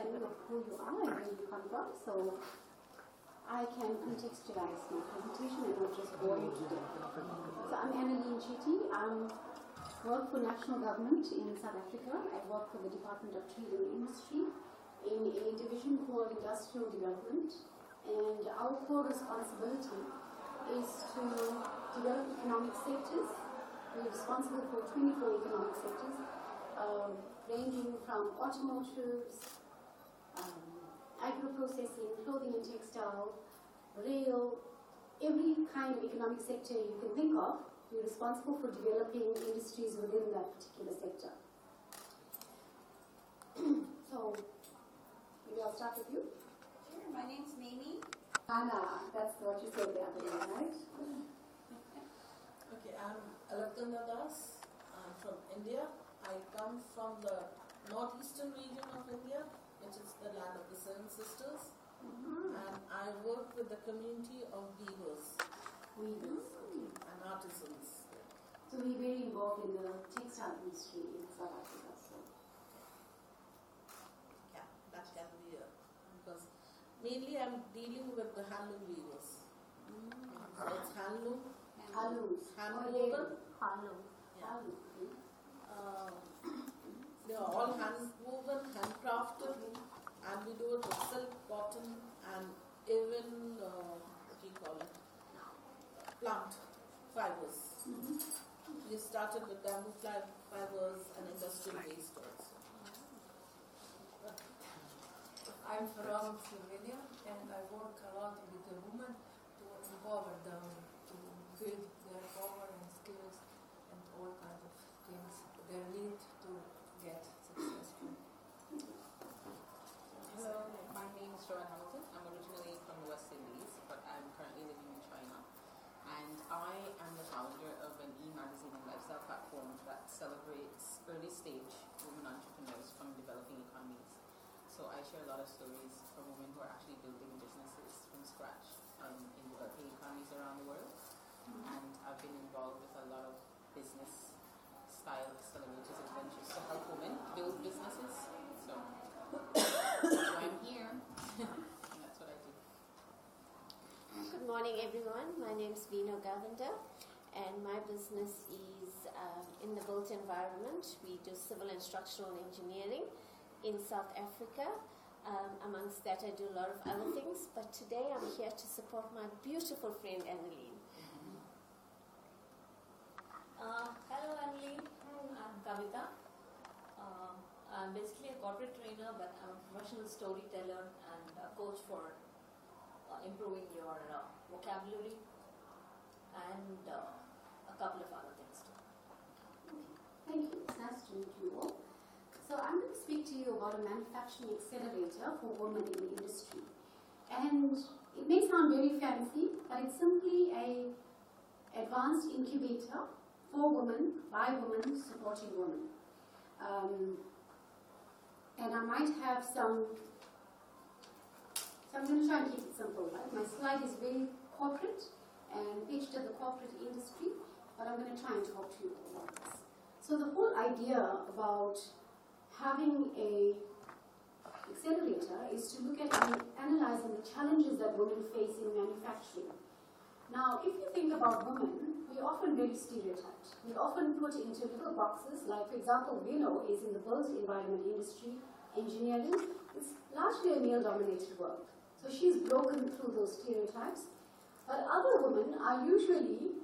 understanding of who you are and where you come from, so I can contextualize my presentation and not just bore you to death. So I'm Annalene Chitty. I work for national government in South Africa. I work for the Department of Trade and Industry in a division called Industrial Development. And our core responsibility is to develop economic sectors. We're responsible for 24 economic sectors, ranging from automotives, agro-processing, clothing and textile, rail, every kind of economic sector you can think of. We're responsible for developing industries within that particular sector. So, maybe I'll start with you. Sure, my name's Mimi. Anna, that's what you said the other day, right? Okay, I'm Alaknanda Das. I'm from India. I come from the northeastern region of India, which is the land of the Seven Sisters. And I work with the community of weavers. Weavers? And artisans. So we're very involved in the textile industry in South Africa. So. Yeah, that can be because mainly I'm dealing with the handloom weavers. So it's handloom. Handlooms. Handwoven. Handloom. Yeah. They are all hand woven, handcrafted, and we do it with silk, cotton, and even what do you call it? Plant fibers. We started with bamboo fibers and industrial waste also. I'm from Slovenia, and I work a lot with the women to empower them, to build their power and skills and all kinds of things they need to get successful. Hello, my name is Joanne Hamilton. I'm originally from the West Indies, but I'm currently living in China. And I am the founder of an e-magazine and lifestyle platform that celebrates early stage women entrepreneurs from developing economies. So I share a lot of stories from women who are actually building businesses from scratch in developing economies around the world. And I've been involved with a lot of business style accelerators adventures to help women build businesses. So I'm here. And that's what I do. Good morning, everyone. My name is Vino Govender, and my business is in the built environment. We do civil and structural engineering in South Africa. Amongst that, I do a lot of other things, but today I'm here to support my beautiful friend Annalene. Hello Annalene, I'm Kavita. I'm basically a corporate trainer, but I'm a professional storyteller and a coach for improving your vocabulary and a couple of other things too. Okay. Thank you. It's nice to meet you all. So I'm going to speak to you about a manufacturing accelerator for women in the industry. And it may sound very fancy, but it's simply an advanced incubator for women, by women, supporting women. And I might have so I'm going to try and keep it simple, right? My slide is very corporate and pitched at the corporate industry, but I'm going to try and talk to you about this. So the whole idea about having a accelerator is to look at analyzing the challenges that women face in manufacturing. Now, if you think about women, we're often very stereotyped. We're often put into little boxes, like, for example, Vino is in the built environment industry, engineering. It's largely a male-dominated world. So she's broken through those stereotypes. But other women are usually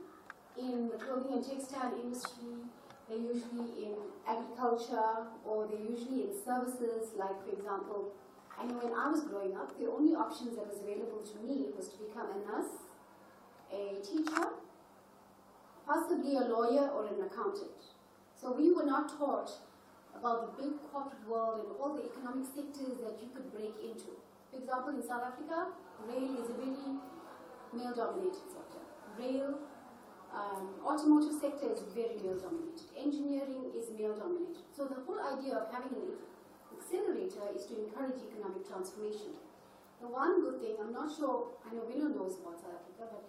in the clothing and textile industry, they're usually in agriculture, or they're usually in services, like, for example, I know when I was growing up, the only options that was available to me was to become a nurse, a teacher, possibly a lawyer or an accountant. So we were not taught about the big corporate world and all the economic sectors that you could break into. For example, in South Africa, rail is a very male-dominated sector. Rail, automotive sector is very male-dominated. Engineering is male-dominated. So the whole idea of having an accelerator is to encourage economic transformation. The one good thing, I'm not sure, I know Vino knows about South Africa, but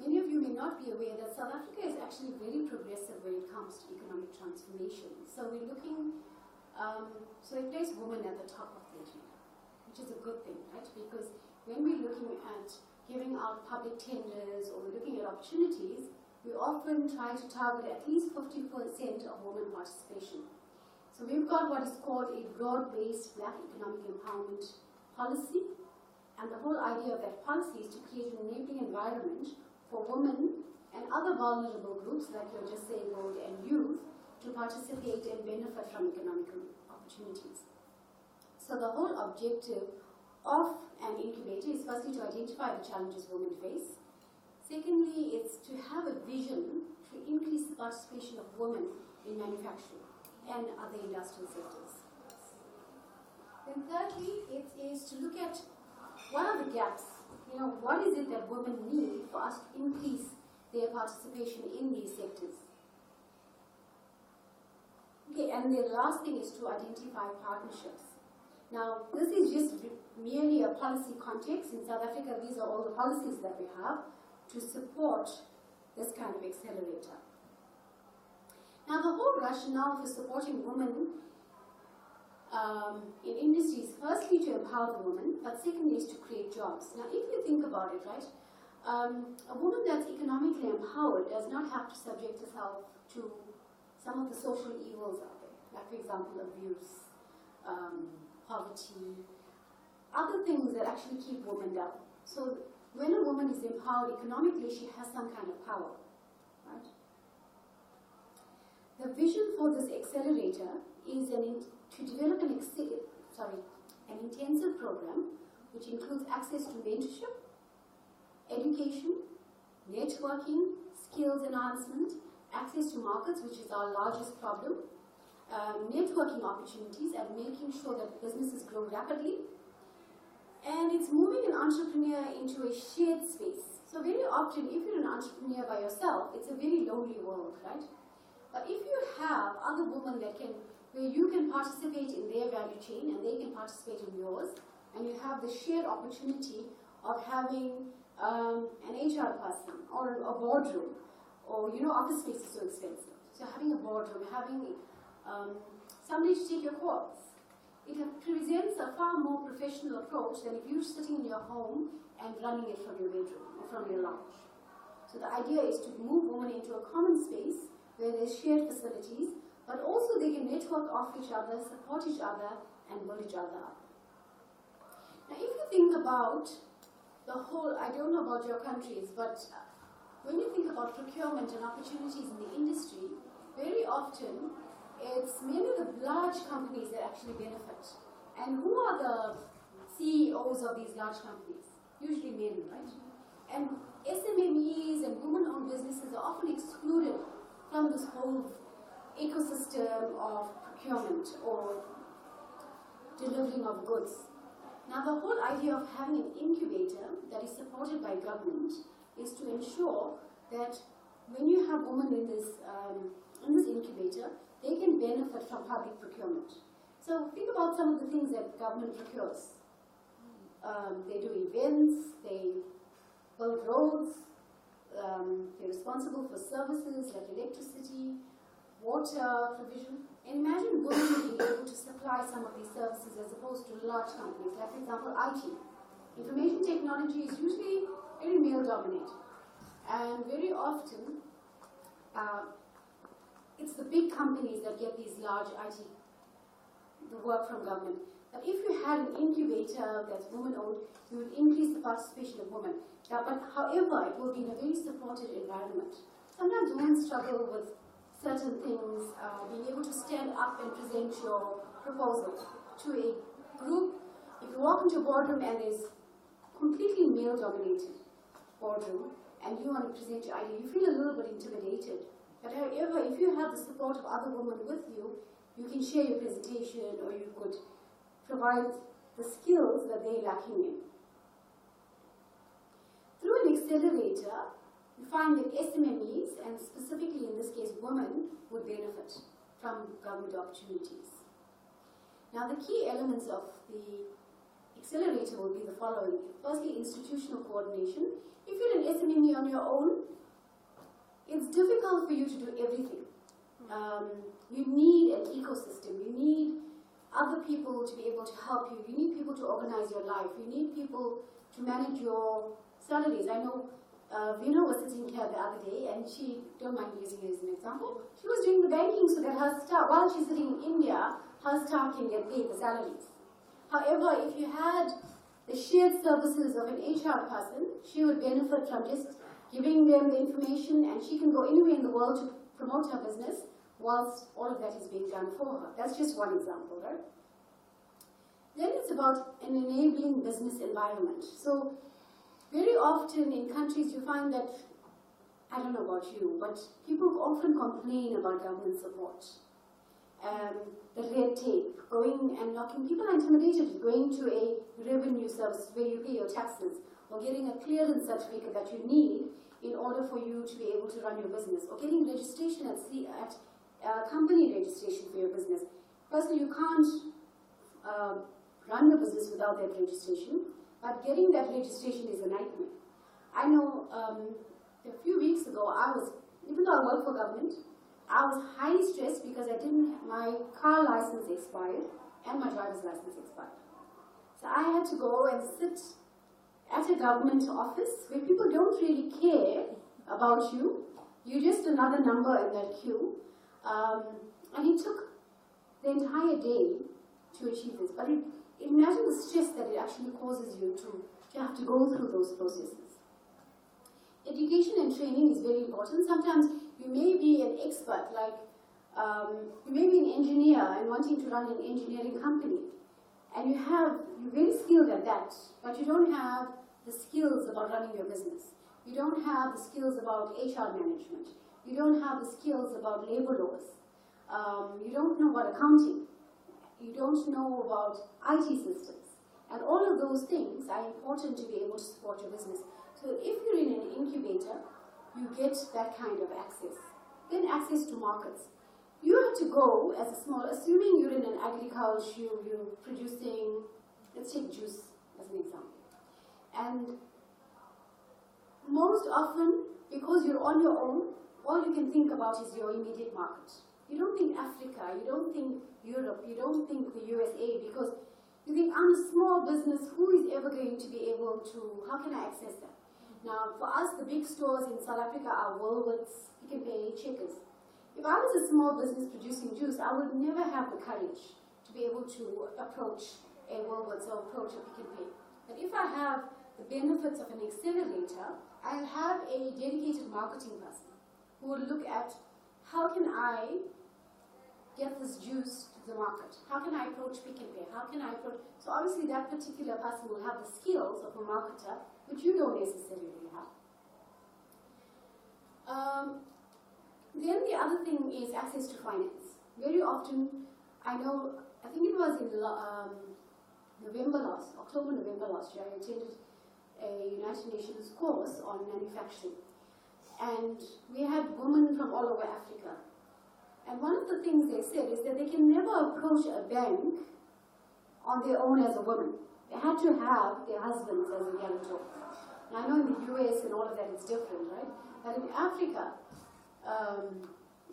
many of you may not be aware that South Africa is actually very progressive when it comes to economic transformation. So we're looking, so they place women at the top of the which is a good thing, right? Because when we're looking at giving out public tenders or we're looking at opportunities, we often try to target at least 50% of women participation. So we've got what is called a broad-based Black economic empowerment policy, and the whole idea of that policy is to create an enabling environment for women and other vulnerable groups like your disabled and youth to participate and benefit from economic opportunities. So the whole objective of an incubator is firstly to identify the challenges women face. Secondly, it's to have a vision to increase the participation of women in manufacturing and other industrial sectors. Then thirdly, it is to look at what are the gaps. What is it that women need for us to increase their participation in these sectors? Okay, and the last thing is to identify partnerships. Now, this is just merely a policy context. In South Africa, these are all the policies that we have to support this kind of accelerator. Now, the whole rationale for supporting women in industry is firstly to empower the woman, but secondly is to create jobs. Now, if you think about it, right, a woman that's economically empowered does not have to subject herself to some of the social evils out there, like, for example, abuse, poverty, other things that actually keep women down. So when a woman is empowered economically, she has some kind of power, right? The vision for this accelerator is to develop an intensive program which includes access to mentorship, education, networking, skills enhancement, access to markets, which is our largest problem, networking opportunities, and making sure that businesses grow rapidly. And it's moving an entrepreneur into a shared space. So very often, if you're an entrepreneur by yourself, it's a very lonely world, right? But if you have other women where you can participate in their value chain and they can participate in yours, and you have the shared opportunity of having an HR person or a boardroom, or office space is so expensive. So having a boardroom, having somebody to take your calls, it presents a far more professional approach than if you're sitting in your home and running it from your bedroom or from your lounge. So the idea is to move women into a common space where there's shared facilities, but also they can network off each other, support each other, and build each other up. Now, if you think about the whole, I don't know about your countries, but when you think about procurement and opportunities in the industry, very often it's mainly the large companies that actually benefit. And who are the CEOs of these large companies? Usually men, right? And SMMEs and women-owned businesses are often excluded from this whole ecosystem of procurement or delivering of goods. Now, the whole idea of having an incubator that is supported by government is to ensure that when you have women in this incubator, they can benefit from public procurement. So think about some of the things that government procures. They do events, they build roads, they're responsible for services like electricity, water provision. And imagine women being able to supply some of these services as opposed to large companies, like for example IT. Information technology is usually very male dominated. And very often, it's the big companies that get these large IT, the work from government. But if you had an incubator that's women-owned, you would increase the participation of women. But however, it will be in a very supported environment. Sometimes women struggle with certain things, being able to stand up and present your proposal to a group. If you walk into a boardroom and there's completely male-dominated boardroom, and you want to present your idea, you feel a little bit intimidated. But however, if you have the support of other women with you, you can share your presentation, or you could provide the skills that they're lacking in. Through an accelerator, you find that SMMEs, and specifically in this case women, would benefit from government opportunities. Now, the key elements of the accelerator will be the following. Firstly, institutional coordination. If you're an SMME on your own, it's difficult for you to do everything. You need an ecosystem. You need other people to be able to help you. You need people people to organize your life. You need people to manage your salaries. I know Vina was sitting here the other day, and she, don't mind using it as an example, she was doing the banking so that her staff, while she's sitting in India, her staff can get paid the salaries. However, if you had the shared services of an HR person, she would benefit from just giving them the information, and she can go anywhere in the world to promote her business whilst all of that is being done for her. That's just one example, right? Then it's about an enabling business environment. So very often in countries you find that, I don't know about you, but people often complain about government support. The red tape, going and knocking, people are intimidated going to a revenue service where you pay your taxes, or getting a clearance certificate that you need in order for you to be able to run your business, or getting registration at company registration for your business. Firstly, you can't run the business without that registration, but getting that registration is a nightmare. I know a few weeks ago, even though I work for government, I was highly stressed because my car license expired and my driver's license expired. So I had to go and sit at a government office where people don't really care about you. You're just another number in that queue. And it took the entire day to achieve this. But imagine the stress that it actually causes you to have to go through those processes. Education and training is very important. Sometimes you may be an expert, like you may be an engineer and wanting to run an engineering company. And you're very skilled at that, but you don't have the skills about running your business. You don't have the skills about HR management. You don't have the skills about labor laws. You don't know about accounting. You don't know about IT systems. And all of those things are important to be able to support your business. So if you're in an incubator, you get that kind of access. Then access to markets. You have to go as a small, assuming you're in an agriculture, you're producing, let's take juice as an example. And most often, because you're on your own, all you can think about is your immediate market. You don't think Africa, you don't think Europe, you don't think the USA, because you think, I'm a small business, who is ever going to be able to, how can I access that? Now, for us, the big stores in South Africa are Woolworths, Pick n Pay, Checkers. If I was a small business producing juice, I would never have the courage to be able to approach a Woolworths or approach a Pick n Pay. But if I have the benefits of an accelerator, I'll have a dedicated marketing person who will look at how can I get this juice to the market? How can I approach Pick n Pay? How can I approach? So obviously that particular person will have the skills of a marketer, which you don't necessarily have. Then the other thing is access to finance. Very often, I think it was in October, November last year, I attended a United Nations course on manufacturing. And we had women from all over Africa. And one of the things they said is that they can never approach a bank on their own as a woman. They had to have their husbands as a guarantor. Now, I know in the US and all of that it's different, right? But in Africa,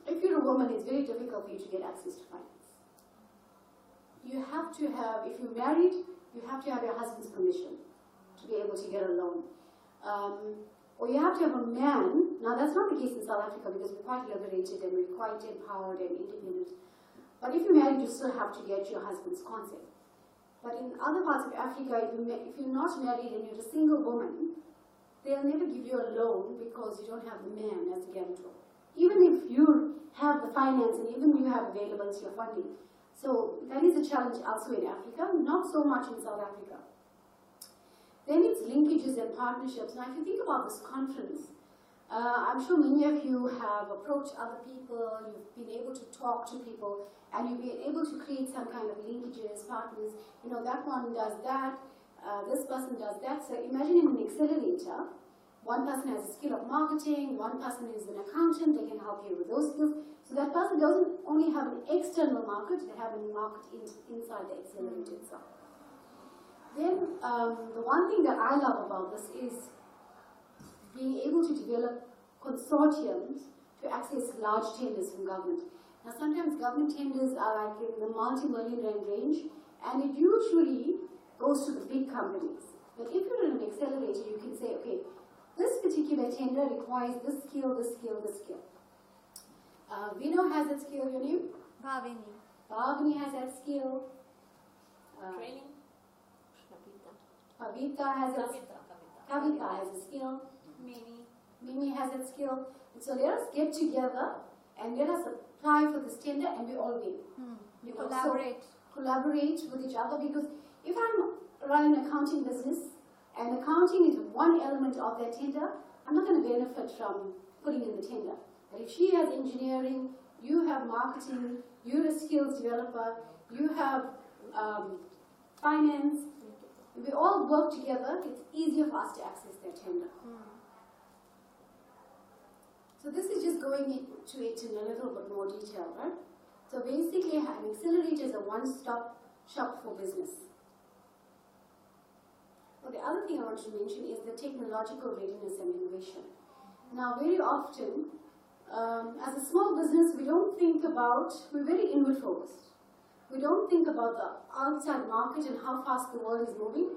if you're a woman, it's very difficult for you to get access to finance. You have to have, if you're married, you have to have your husband's permission to be able to get a loan. Or you have to have a man. Now, that's not the case in South Africa because we're quite liberated and we're quite empowered and independent. But if you're married, you still have to get your husband's consent. But in other parts of Africa, if you're not married and you're a single woman, they'll never give you a loan because you don't have the man as a guarantor. Even if you have the finance and even you have availability of funding. So that is a challenge also in Africa, not so much in South Africa. Then it's linkages and partnerships. Now if you think about this conference, I'm sure many of you have approached other people, you've been able to talk to people, and you've been able to create some kind of linkages, partners. You know, that one does that, this person does that. So imagine in an accelerator, one person has a skill of marketing, one person is an accountant, they can help you with those skills. So that person doesn't only have an external market, they have a market inside the accelerator itself. Then the one thing that I love about this is being able to develop consortiums to access large tenders from government. Now sometimes government tenders are like in the multi-million rand range, and it usually goes to the big companies. But if you're in an accelerator, you can say, okay, this particular tender requires this skill, this skill, this skill. Vino has that skill, your name? Bhavini. Bhavini has that skill. Training. Kavita has that skill. Kavita has a skill. Mimi has that skill. And so let us get together and let us apply for this tender and we all win. You know, Collaborate. So collaborate with each other, because if I'm running an accounting business and accounting is one element of that tender, I'm not going to benefit from putting in the tender. But if she has engineering, you have marketing, you're a skills developer, you have finance, if we all work together, it's easier for us to access that tender. So this is just going into it in a little bit more detail, right? So basically, an accelerator is a one-stop shop for business. Well, the other thing I want to mention is the technological readiness and innovation. Now, very often, as a small business, we don't think about, we're very inward focused. We don't think about the outside market and how fast the world is moving.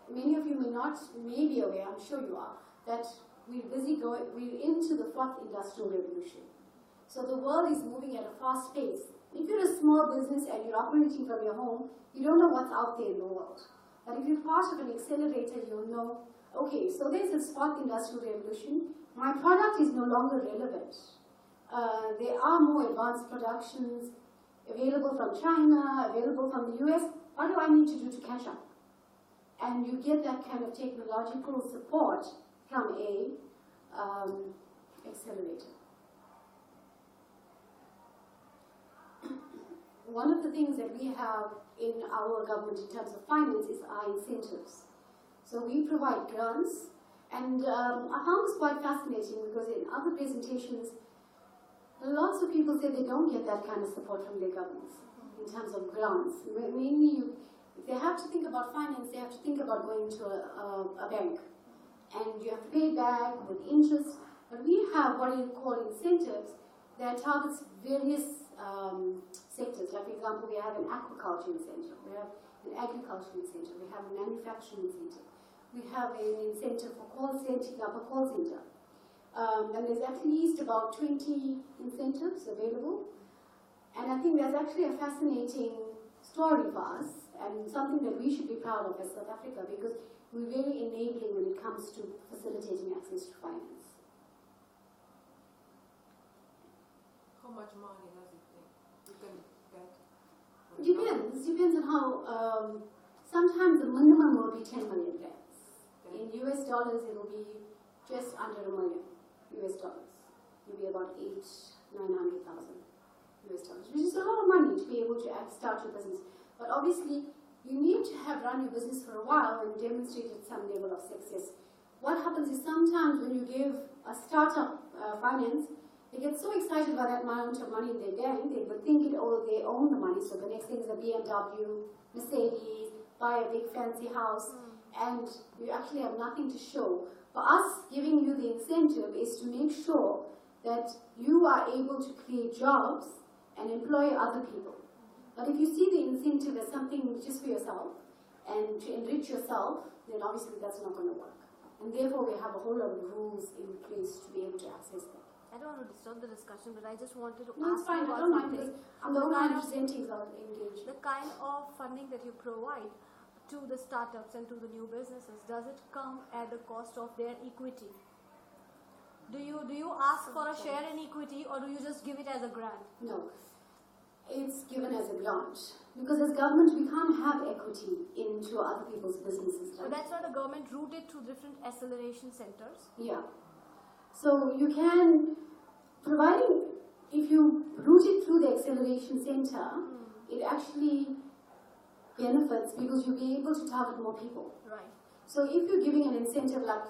Many of you may be aware, I'm sure you are, that we're into the fourth industrial revolution. So the world is moving at a fast pace. If you're a small business and you're operating from your home, you don't know what's out there in the world. But if you're part of an accelerator, you'll know, okay, so there's this fourth industrial revolution. My product is no longer relevant. There are more advanced productions available from China, available from the US. What do I need to do to catch up? And you get that kind of technological support from a accelerator. One of the things that we have in our government in terms of finance is our incentives. So we provide grants, and I found this quite fascinating because in other presentations, lots of people say they don't get that kind of support from their governments in terms of grants. Mainly, if they have to think about finance, they have to think about going to a bank, and you have to pay back with interest. But we have what you call incentives that targets various sectors. Like, for example, we have an aquaculture incentive, we have an agriculture incentive, we have a manufacturing incentive, we have an incentive for setting up a call center. And there's at least about 20 incentives available. And I think that's actually a fascinating story for us and something that we should be proud of as South Africa, because we're very enabling when it comes to facilitating access to finance. How much money does it take? You can get? Depends on how, sometimes the minimum will be 10 million rands. In US dollars, it will be just under $1 million US dollars. Maybe about 900,000 US dollars, which is a lot of money to be able to start your business. But obviously, you need to have run your business for a while and demonstrated some level of success. What happens is sometimes when you give a startup finance, they get so excited by that amount of money in their bank, they would think they own the money. So the next thing is a BMW, Mercedes, buy a big fancy house, and you actually have nothing to show. For us, giving you the incentive is to make sure that you are able to create jobs and employ other people. But if you see the incentive as something just for yourself and to enrich yourself, then obviously that's not going to work. And therefore, we have a whole lot of rules in place to be able to access that. I don't want to disturb the discussion, but I just wanted to No, it's ask fine. you I about don't mind something. because I'm the only one presenting, so I'll engage. The kind of funding that you provide to the startups and to the new businesses, does it come at the cost of their equity? Do you ask for a share in equity, or do you just give it as a grant? No, it's given as a grant. Because as government, we can't have equity into other people's businesses. So Right? that's why the government routed through different acceleration centers. Yeah. So you can, providing, if you route it through the acceleration center, it actually benefits because you'll be able to target more people. Right. So if you're giving an incentive, like,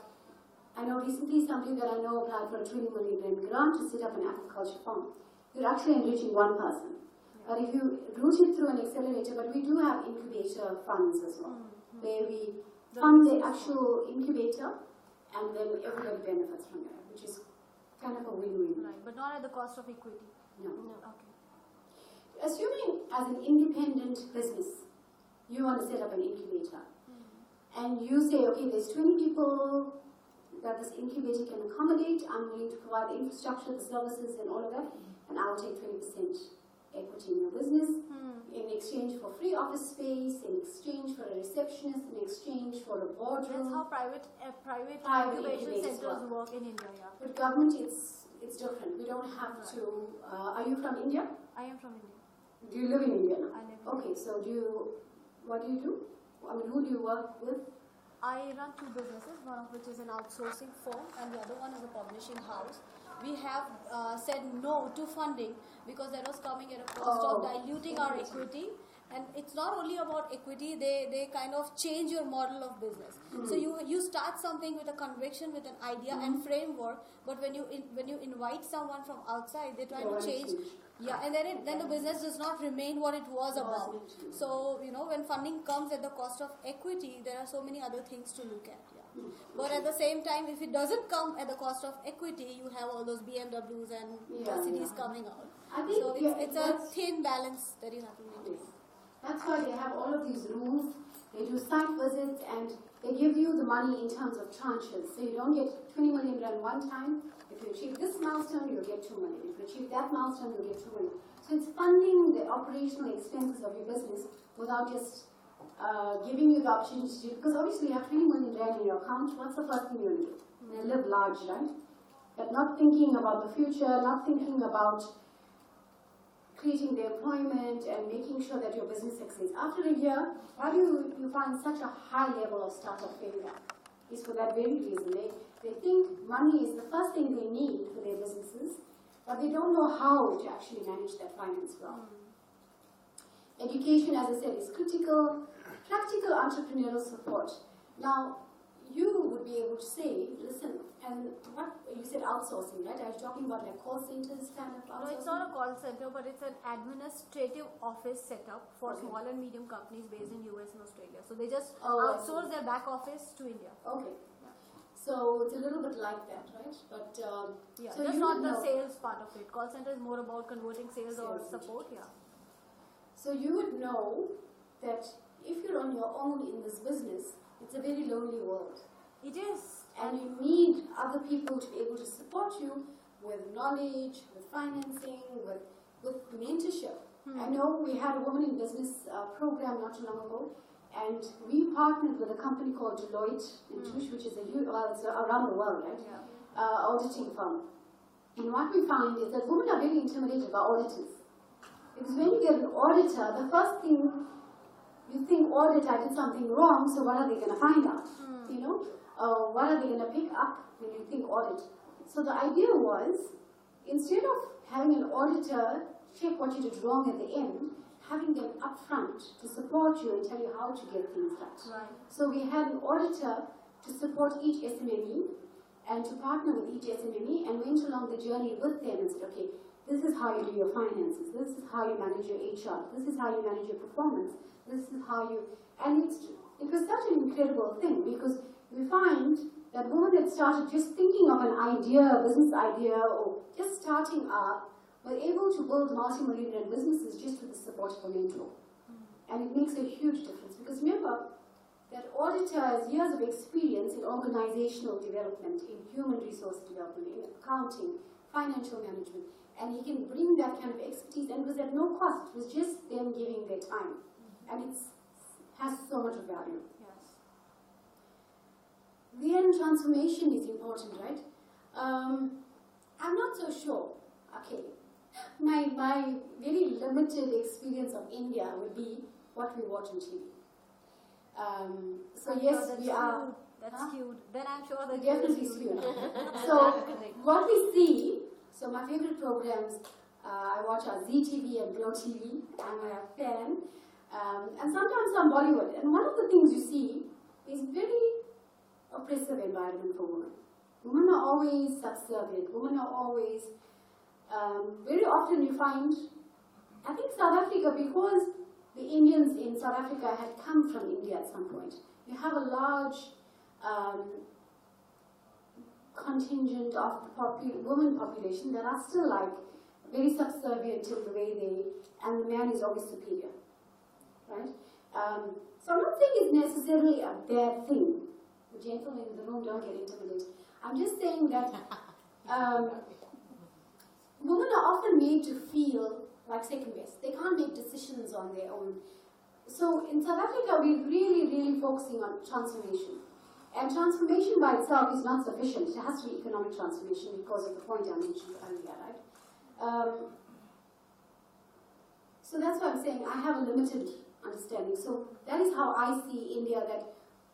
I know recently somebody that I know applied for a 20 million grant to set up an agriculture farm. You're actually enriching one person. But if you route it through an accelerator, but we do have incubator funds as well, where we fund the actual incubator and then everybody benefits from that, which is kind of a win-win. Right, but not at the cost of equity. No. Okay. Assuming as an independent business, you want to set up an incubator, and you say, okay, there's 20 people that this incubator can accommodate, I'm willing to provide the infrastructure, the services and all of that, and I'll take 20% equity in your business in exchange for free office space, in exchange for a receptionist, in exchange for a boardroom. That's how private Private incubation incubators centers work. work in India, yeah. With government, it's different. We don't have to. Are you from India? I am from India. Do you live in India now? I live in Okay, so what do you do? I mean, who do you work with? I run two businesses, one of which is an outsourcing firm and the other one is a publishing house. We have said no to funding because that was coming at a cost of diluting our equity. And it's not only about equity, they kind of change your model of business. So you start something with a conviction, with an idea and framework, but when you invite someone from outside, they try to change. Yeah, and then the business does not remain what it was about. So, when funding comes at the cost of equity, there are so many other things to look at. Yeah. But at the same time, if it doesn't come at the cost of equity, you have all those BMWs and Mercedes coming out. I think So it's a thin balance that you have to maintain. That's why they have all of these rules. They do site visits and they give you the money in terms of tranches. So you don't get 20 million rand one time. If you achieve this milestone, you'll get 2 million. If you achieve that milestone, you'll get 2 million. So it's funding the operational expenses of your business without just giving you the opportunity to, because obviously you have 20 million rand in your account. What's the first thing you'll do? You live large, right? But not thinking about the future, not thinking about creating the employment and making sure that your business succeeds. After a year, why do you find such a high level of startup failure? It's for that very reason. They think money is the first thing they need for their businesses, but they don't know how to actually manage that finance well. Education, as I said, is critical. Practical entrepreneurial support. Now, you would be able to say, listen, and what you said outsourcing, right? Are you talking about like call centers kind of outsourcing? No, it's not a call center, but it's an administrative office setup for small and medium companies based in US and Australia. So they just outsource their back office to India. Okay. So it's a little bit like that, right? But so just not the sales part of it. Call center is more about converting sales or support. Yeah. So you would know that if you're on your own in this business, it's a very lonely world. It is. And you need other people to be able to support you with knowledge, with financing, with mentorship. I know we had a Women in Business program not too long ago, and we partnered with a company called Deloitte in Tush, which is it's around the world, right? Yeah. Auditing firm. And what we find is that women are very intimidated by auditors. Because when you get an auditor, the first thing you think, audit, I did something wrong, so what are they going to find out? What are they going to pick up when you think audit? So the idea was, instead of having an auditor check what you did wrong at the end, having them up front to support you and tell you how to get things right. So we had an auditor to support each SMME and to partner with each SMME and went along the journey with them and said, okay, this is how you do your finances, this is how you manage your HR, this is how you manage your performance, this is how you, and it was such an incredible thing because we find that women that started just thinking of an idea, a business idea, or just starting up, were able to build multi-million rand businesses just with the support of a mentor. And it makes a huge difference because remember that auditor has years of experience in organizational development, in human resource development, in accounting, financial management, and he can bring that kind of expertise, and it was at no cost. It was just them giving their time, and it has so much of value. Then transformation is important, right? I'm not so sure. Okay, my very limited experience of India would be what we watch on TV. So yes, we are. That's cute. Then I'm sure that definitely skewed. So what we see. So my favorite programs, I watch are ZTV and Glow TV. I'm a fan, and sometimes some Bollywood. And one of the things you see is very oppressive environment for women. Women are always subservient. Women are always, very often you find, I think South Africa, because the Indians in South Africa had come from India at some point, you have a large contingent of the women population that are still like very subservient in the way and the man is always superior, right? So I'm not saying it's necessarily a bad thing. The gentlemen in the room don't get intimidated. I'm just saying that women are often made to feel like second best. They can't make decisions on their own. So in South Africa, we're really focusing on transformation. And transformation by itself is not sufficient. It has to be economic transformation because of the point I mentioned earlier, right? So that's why I'm saying I have a limited understanding. So that is how I see India. That,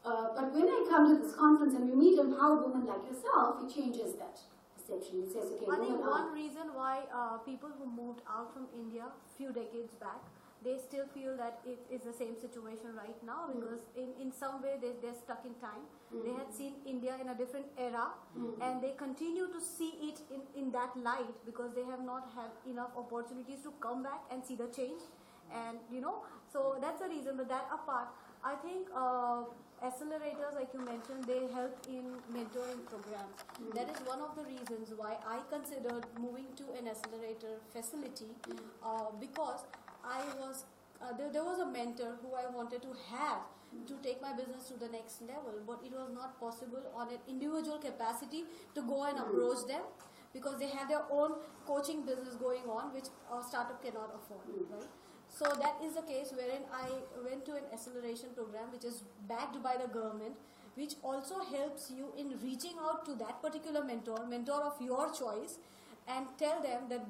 but when I come to this conference and we meet empowered women like yourself, it changes that perception. It says, okay, I think women one are. reason why people who moved out from India few decades back, they still feel that it is the same situation right now because in some way they're stuck in time. They had seen India in a different era and they continue to see it in that light because they have not had enough opportunities to come back and see the change. And so that's the reason. But that apart, I think accelerators, like you mentioned, they help in mentoring programs. That is one of the reasons why I considered moving to an accelerator facility because I was there was a mentor who I wanted to have to take my business to the next level, but it was not possible on an individual capacity to go and approach them because they have their own coaching business going on, which a startup cannot afford, right? So that is the case wherein I went to an acceleration program which is backed by the government, which also helps you in reaching out to that particular mentor of your choice, and tell them that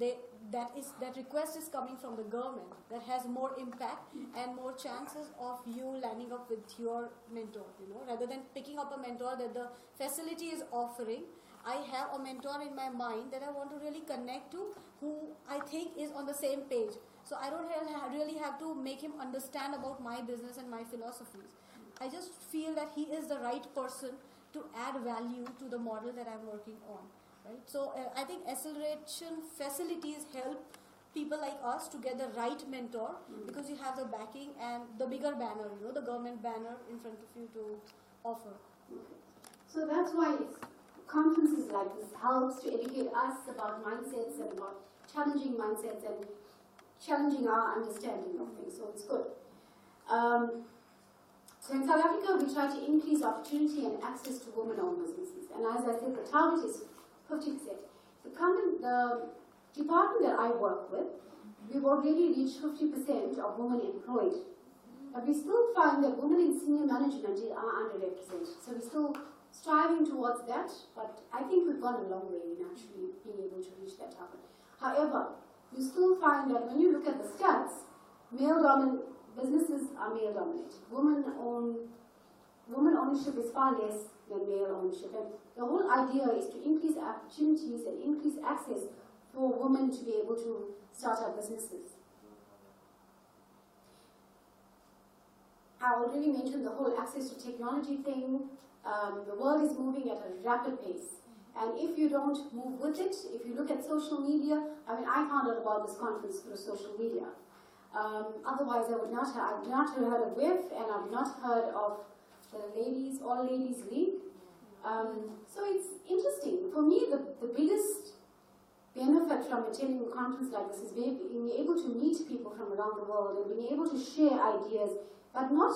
that request is coming from the government that has more impact and more chances of you landing up with your mentor, rather than picking up a mentor that the facility is offering. I have a mentor in my mind that I want to really connect to, who I think is on the same page. So I don't really have to make him understand about my business and my philosophies. I just feel that he is the right person to add value to the model that I'm working on. Right? So I think acceleration facilities help people like us to get the right mentor because you have the backing and the bigger banner, the government banner in front of you to offer. So that's why conferences like this helps to educate us about mindsets and about challenging mindsets and challenging our understanding of things. So it's good. So in South Africa, we try to increase opportunity and access to women-owned businesses. And as I said, the target is 50%. The department that I work with, we've already reached 50% of women employed. But we still find that women in senior management are underrepresented. So we're still striving towards that, but I think we've gone a long way in actually being able to reach that target. However, you still find that when you look at the stats, male-dominant businesses are male-dominated. Women ownership is far less than male ownership. And the whole idea is to increase opportunities and increase access for women to be able to start up businesses. I already mentioned the whole access to technology thing. The world is moving at a rapid pace. And if you don't move with it, if you look at social media, I found out about this conference through social media. Otherwise, I would not have heard of WIF, and I've not heard of the All Ladies League. So it's interesting. For me, the biggest benefit from attending a conference like this is being able to meet people from around the world and being able to share ideas, but not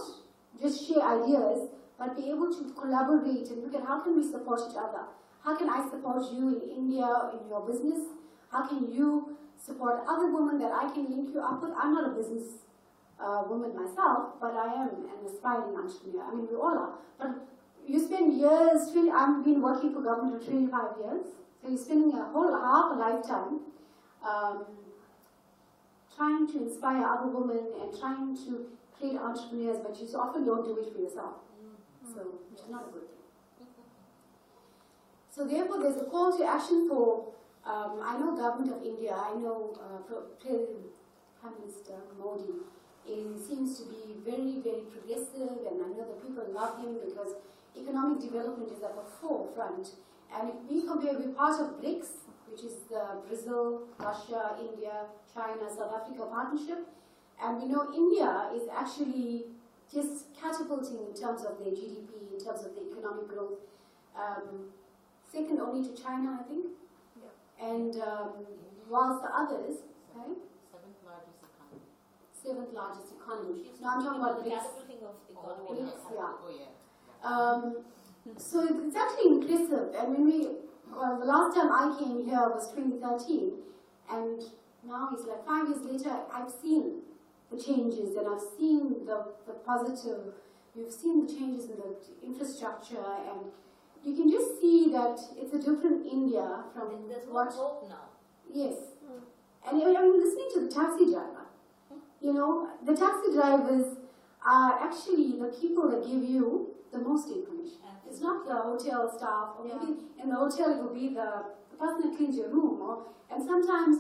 just share ideas, but be able to collaborate and look at how can we support each other. How can I support you in India, in your business? How can you support other women that I can link you up with? I'm not a business woman myself, but I am an aspiring entrepreneur. We all are. But you spend years, I've been working for government for 25 years, so you're spending a whole half a lifetime trying to inspire other women and trying to create entrepreneurs, but you often don't do it for yourself. So, which is not a good thing. So therefore, there's a call to action for, I know Government of India, I know Prime Minister Modi seems to be very, very progressive, and I know that people love him because economic development is at the forefront. And if we compare, we're part of BRICS, which is the Brazil, Russia, India, China, South Africa partnership. And we know India is actually just catapulting in terms of their GDP, in terms of the economic growth. Second only to China, I think. Yeah. And whilst the others, okay? Seventh largest economy. 7th largest economy. She's Now I'm talking about the BRICS. catapulting of economy. BRICS, yeah. Oh, yeah. So it's actually impressive. And when the last time I came here was 2013, and now it's like 5 years later, I've seen the changes and I've seen the positive, you've seen the changes in the infrastructure, and you can just see that it's a different India from There's more what. hope now. Yes. And I'm listening to the taxi driver. You know, the taxi drivers are actually the people that give you the most information. It's not the hotel staff, or maybe in the hotel it will be the person that cleans your room. And sometimes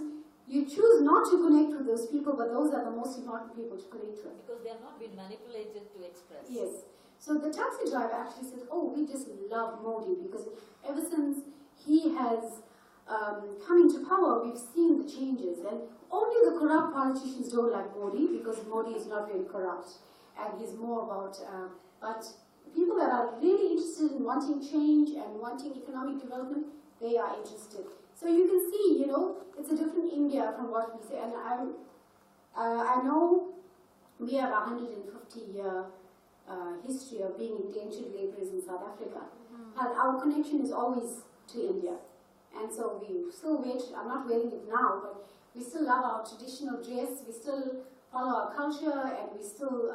you choose not to connect with those people, but those are the most important people to connect with. Because they have not been manipulated to express. Yes. So the taxi driver actually says, oh, we just love Modi because ever since he has come into power, we've seen the changes. And only the corrupt politicians don't like Modi because Modi is not very corrupt. And he's more about, but people that are really interested in wanting change and wanting economic development, they are interested. So you can see, you know, it's a different India from what we say. And I know we have a 150-year history of being indentured laborers in South Africa. But our connection is always to India. And so we still wear, I'm not wearing it now, but we still love our traditional dress, we still follow our culture, and we still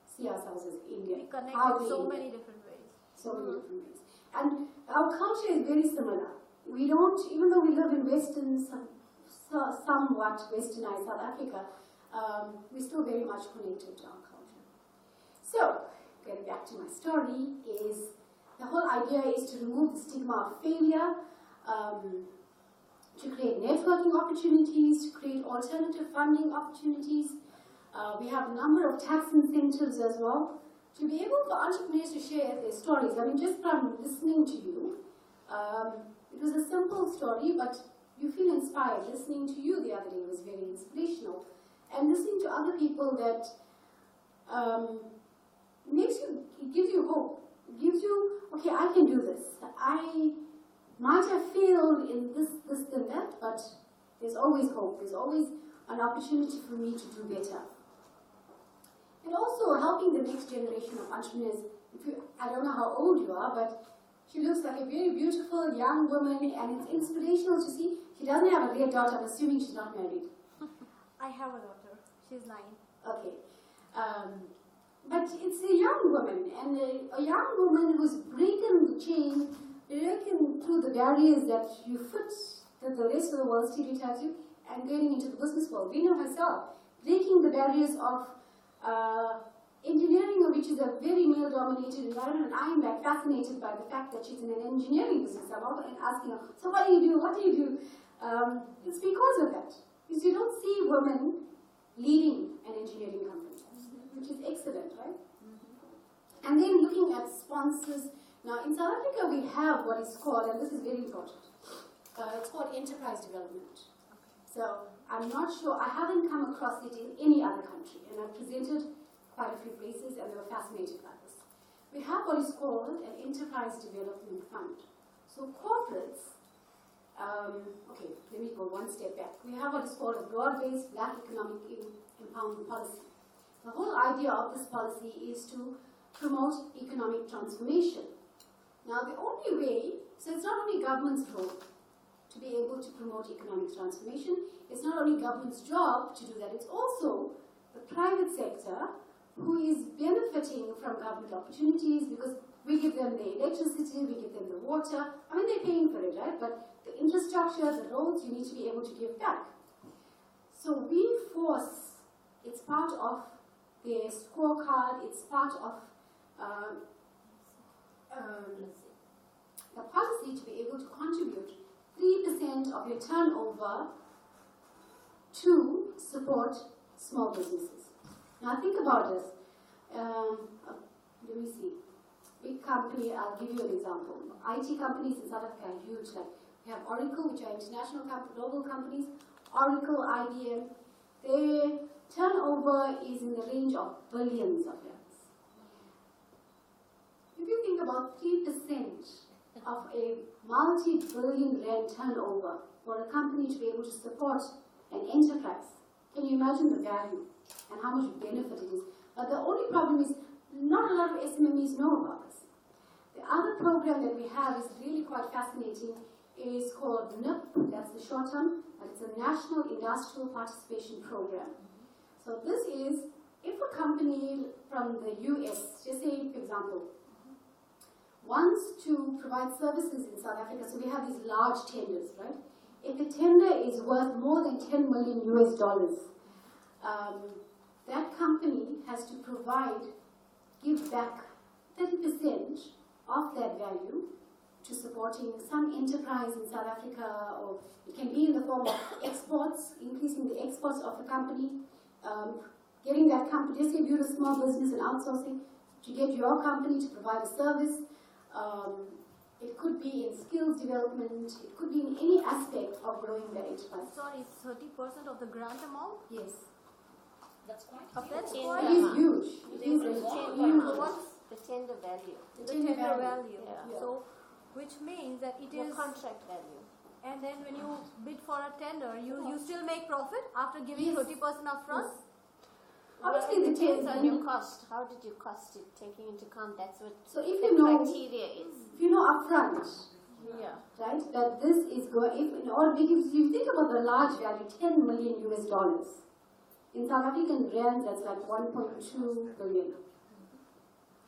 see ourselves as Indian. We connect How in we so Indian. many different ways. So many different ways. And our culture is very similar. We don't, even though we live in somewhat westernized South Africa, we're still very much connected to our culture. So, getting back to my story, is the whole idea is to remove the stigma of failure, to create networking opportunities, to create alternative funding opportunities. We have a number of tax incentives as well, to be able for entrepreneurs to share their stories. I mean, just from listening to you, it was a simple story, but you feel inspired. Listening to you the other day was very inspirational. And listening to other people that it gives you hope. It gives you, okay, I can do this. I might have failed in this, and that, but there's always hope. There's always an opportunity for me to do better. And also helping the next generation of entrepreneurs. I don't know how old you are, but she looks like a very beautiful young woman, and it's inspirational to see. She doesn't have a real daughter, I'm assuming she's not married. I have a daughter. She's 9. Okay. But it's a young woman, and a young woman who's breaking the chain, breaking through the barriers that you fit, that the rest of the world stereotypes you, and getting into the business world. We know herself, breaking the barriers of engineering, which is a very male-dominated environment, and I'm like fascinated by the fact that she's in an engineering business. I'm often asking her, so what do you do? What do you do? It's because of that. Because you don't see women leading an engineering company, which is excellent, right? And then looking at sponsors. Now, in South Africa, we have what is called, and this is very important, it's called enterprise development. So, I'm not sure, I haven't come across it in any other country, and I've presented quite a few places, and they were fascinated by this. We have what is called an enterprise development fund. So, corporates, okay, let me go one step back. We have what is called a broad-based Black economic empowerment policy. The whole idea of this policy is to promote economic transformation. Now, the only way, so it's not only government's role to be able to promote economic transformation, it's not only government's job to do that, it's also the private sector who is benefiting from government opportunities because we give them the electricity, we give them the water. I mean, they're paying for it, right? But the infrastructure, the roads, you need to be able to give back. So we force, it's part of their scorecard, it's part of the policy to be able to contribute 3% of your turnover to support small businesses. Now think about this. Let me see. Big company, I'll give you an example. IT companies in South Africa are huge. Like we have Oracle, which are international global companies. Oracle, IBM, their turnover is in the range of billions of rands. If you think about 3% of a multi-billion rand turnover for a company to be able to support an enterprise, Can you imagine the value and how much benefit it is? But the only problem is not a lot of SMEs know about this. The other program that we have is really quite fascinating. It is called NIP, that's the short term, and it's a National Industrial Participation Program. So this is, if a company from the US, just say for example, wants to provide services in South Africa, so we have these large tenders, right? If the tender is worth more than 10 million US dollars, that company has to give back 30% of that value to supporting some enterprise in South Africa, or it can be in the form of exports, increasing the exports of the company, getting that company, just say you're a small business and outsourcing, to get your company to provide a service. It could be in skills development, it could be in any aspect of growing the enterprise. Sorry, it's 30% of the grant amount? Yes. That's quite That's Tender quite It is amount. huge. It is a huge. What's The tender value. the tender value? Yeah. So, which means that it Your is, contract value. and then when you bid for a tender, you still make profit after giving Yes. 30% upfront? Yes. Obviously, Well, the it depends on your tender. cost. How did you cost it? Taking into account that's what So if the you know, criteria is. if you know upfront, Yeah. right, that this is going, if in order, because you think about the large value, 10 million US dollars. In South African rands, that's like 1.2 billion,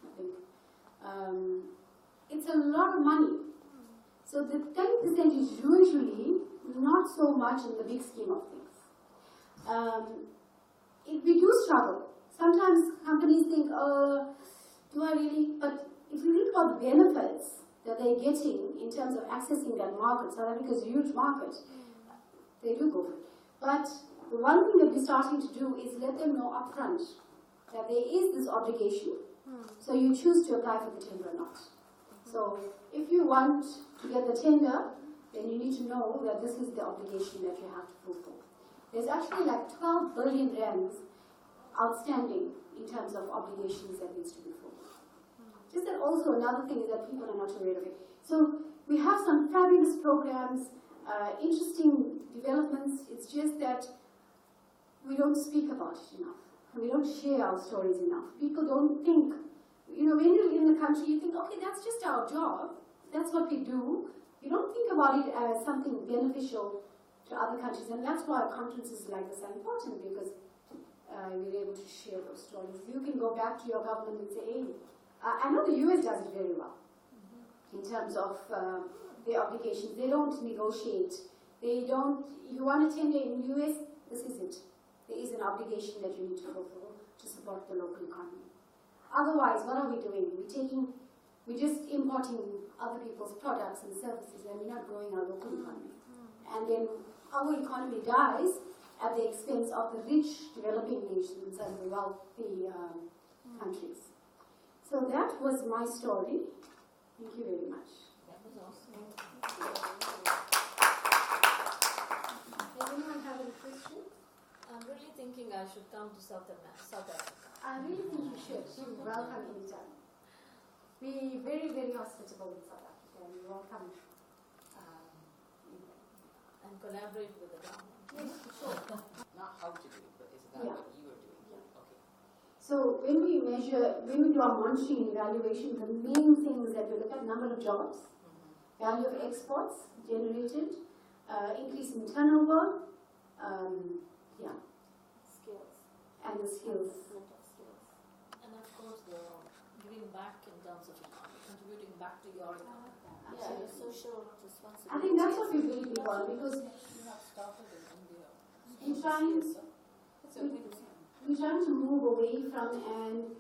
I think. It's a lot of money. So the 10% is usually not so much in the big scheme of things. We do struggle. Sometimes companies think, oh, do I really? But if you think about the benefits that they're getting in terms of accessing that market, South Africa is a huge market, they do go for it. But the one thing that we're starting to do is let them know upfront that there is this obligation, so you choose to apply for the tender or not. So if you want to get the tender, then you need to know that this is the obligation that you have to fulfill. There's actually like 12 billion rands outstanding in terms of obligations that needs to be fulfilled. Just that also another thing is that people are not aware of it. So we have some fabulous programs, interesting developments. It's just that we don't speak about it enough. And we don't share our stories enough. People don't think, when you're in the country, you think, okay, that's just our job. That's what we do. You don't think about it as something beneficial to other countries. And that's why conferences like this are important, because we're able to share those stories. You can go back to your government and say, hey, I know the US does it very well in terms of their obligations. They don't negotiate. They don't, you want a tender in the US, this is it. There is an obligation that you need to fulfill to support the local economy. Otherwise, what are we doing? We're just importing other people's products and services, and we're not growing our local economy. And then our economy dies at the expense of the rich developing nations and the wealthy countries. So that was my story. Thank you very much. That was awesome. Does anyone have any questions? I'm really thinking I should come to South Africa. I really think you should. You're welcome anytime. Be very, very hospitable in South Africa, and you're welcome. And collaborate with the government. Yes, sure. Not how to do it, but is that Yeah. what you are doing? Yeah. Okay. So when we do our monitoring evaluation, the main things that we look at: number of jobs, value of exports generated, increase in turnover, Skills. and the skills. Development of skills. And of course, the giving back in terms of economy, contributing back to your economy. Yeah, the social responsibility. I think that's what we really big on, because You have started in India. we're trying to move away from an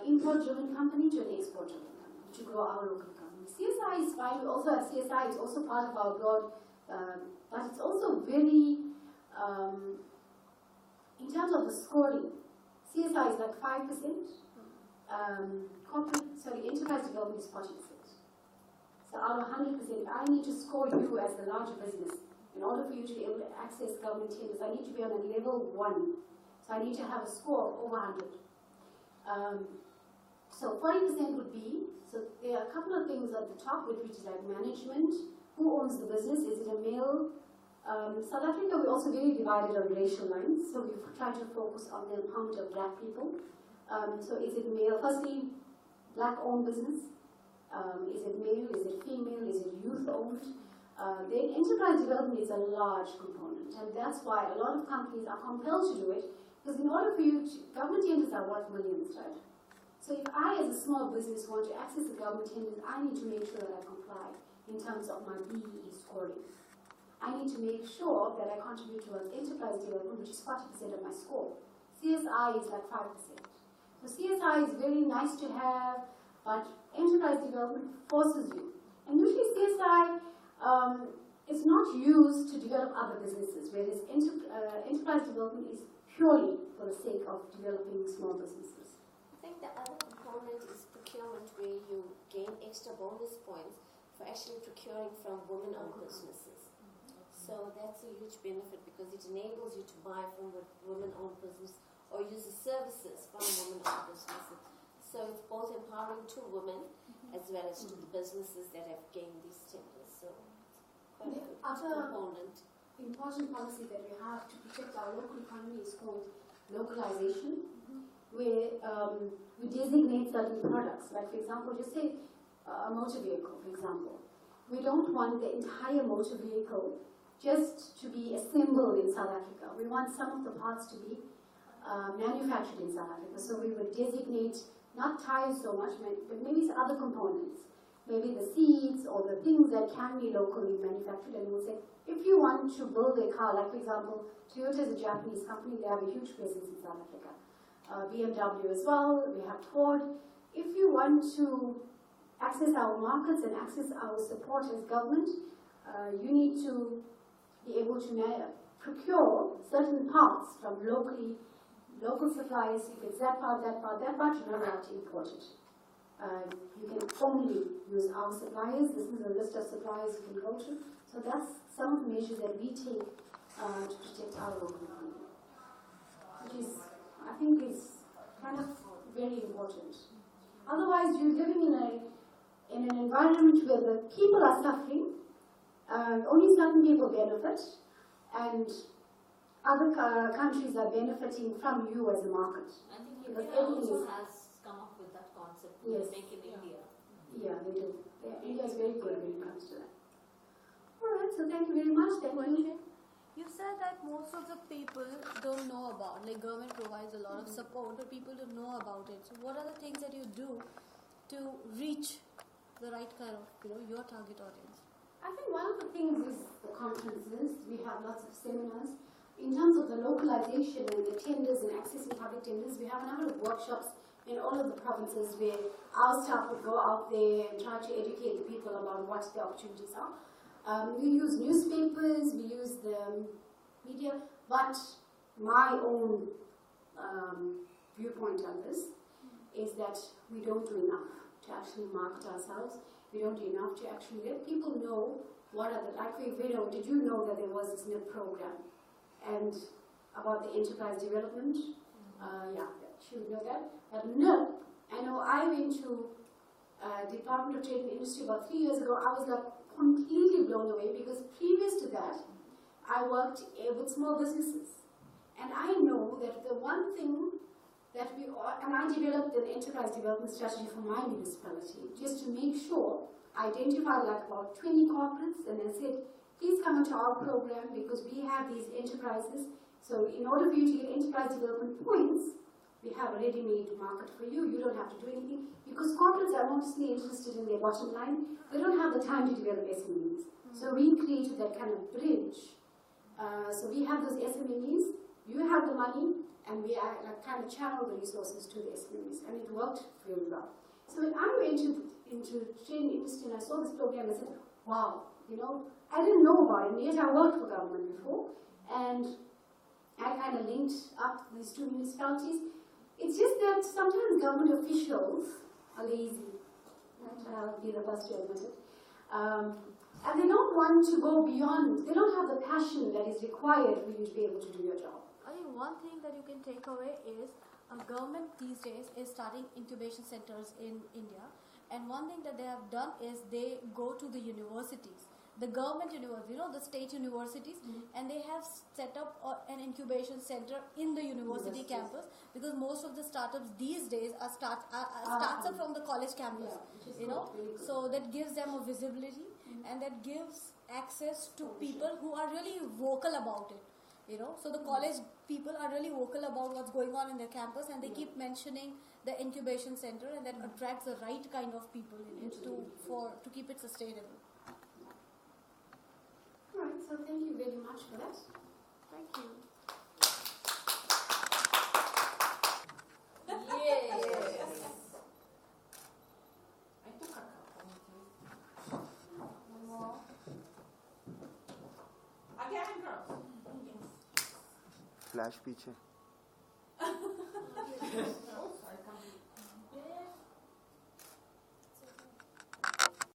import-driven company to an export-driven company to grow our local economy. CSI is fine. We also have CSI. It's also part of our broad, but it's also very, in terms of the scoring, CSI is like 5%. Enterprise development is 40%. So out of 100%, I need to score you as the larger business. In order for you to be able to access government tenders, I need to be on a level 1. So I need to have a score of over 100. So 40% would be, so there are a couple of things at the top, which is like management. Who owns the business? Is it a male South Africa, we're also very divided on racial lines, so we try to focus on the empowerment of black people. So is it male? Firstly, black-owned business. Is it male? Is it female? Is it youth-owned? The enterprise development is a large component, and that's why a lot of companies are compelled to do it, because in order for you to, government tenders are worth millions, right? So if I, as a small business, want to access the government tenders, I need to make sure that I comply in terms of my BEE scoring. I need to make sure that I contribute towards enterprise development, which is 40% of my score. CSI is like 5%. So CSI is very nice to have, but enterprise development forces you. And usually CSI is not used to develop other businesses, whereas enterprise development is purely for the sake of developing small businesses. I think the other component is procurement, where you gain extra bonus points for actually procuring from women-owned businesses. So that's a huge benefit because it enables you to buy from a women-owned business or use the services from women-owned businesses. So it's both empowering to women as well as to the businesses that have gained these tenders. So quite a good component. Important policy that we have to protect our local economy is called localization, where we designate certain products. Like, for example, just say a motor vehicle, for example. We don't want the entire motor vehicle just to be assembled in South Africa. We want some of the parts to be manufactured in South Africa. So we would designate not tires so much, but maybe some other components. Maybe the seats or the things that can be locally manufactured. And we'll say, if you want to build a car, like for example, Toyota is a Japanese company, they have a huge presence in South Africa. BMW as well, we have Ford. If you want to access our markets and access our support as government, you need to be able to procure certain parts from local suppliers. If it's that part, you're not allowed to import it. You can only use our suppliers. This is a list of suppliers you can go to. So that's some of the measures that we take to protect our local economy, which is, I think, is kind of very important. Otherwise, you're living in an environment where the people are suffering. Only certain people benefit, and other countries are benefiting from you as a market. I think Because India everything also is- has come up with that concept, Yes. Make in India. Yeah, they do. India is very good when it comes to that. Alright, so thank you very much. Thank you. Question. You said that most of the people don't know about, like government provides a lot of support, but people don't know about it. So what are the things that you do to reach the right kind of, your target audience? I think one of the things is the conferences. We have lots of seminars. In terms of the localization and the tenders and accessing public tenders, we have a number of workshops in all of the provinces where our staff would go out there and try to educate the people about what the opportunities are. We use newspapers, we use the media, but my own viewpoint on this is that we don't do enough to actually market ourselves. We don't do enough to actually let people know what are the, like did you know that there was this NIP program and about the enterprise development? Yeah, she would know that. But NIP, I know I went to Department of Trade and Industry about 3 years ago. I was like completely blown away because previous to that, I worked with small businesses. And I know that the one thing that and I developed an enterprise development strategy for my municipality just to make sure I identified like about 20 corporates and then said, please come into our program because we have these enterprises. So in order for you to get enterprise development points, we have a ready-made market for you. You don't have to do anything because corporates are mostly interested in their bottom line. They don't have the time to develop SMEs. So we created that kind of bridge. So we have those SMEs, you have the money, and we are kind of channel the resources to the SMEs, and it worked really well. So when I went into trade industry and I saw this program, I said, wow, I didn't know about it, and yet I worked for government before, and I kind of linked up these two municipalities. It's just that sometimes government officials are lazy, right? I'll be the first to admit it. And they don't want to go beyond, they don't have the passion that is required for you to be able to do your job. I think one thing that you can take away is government these days is starting incubation centers in India, and one thing that they have done is they go to the universities. the government university, the state universities, and they have set up an incubation center in the university campus, because most of the startups these days are starts up from the college campus, so that gives them a visibility and that gives access to people who are really vocal about it. So the college people are really vocal about what's going on in their campus, and they keep mentioning the incubation center, and that attracts the right kind of people in it to keep it sustainable. All right, so thank you very much for that. Thank you. Yes. I took a cup. One more. Again, girls. Flash पीछे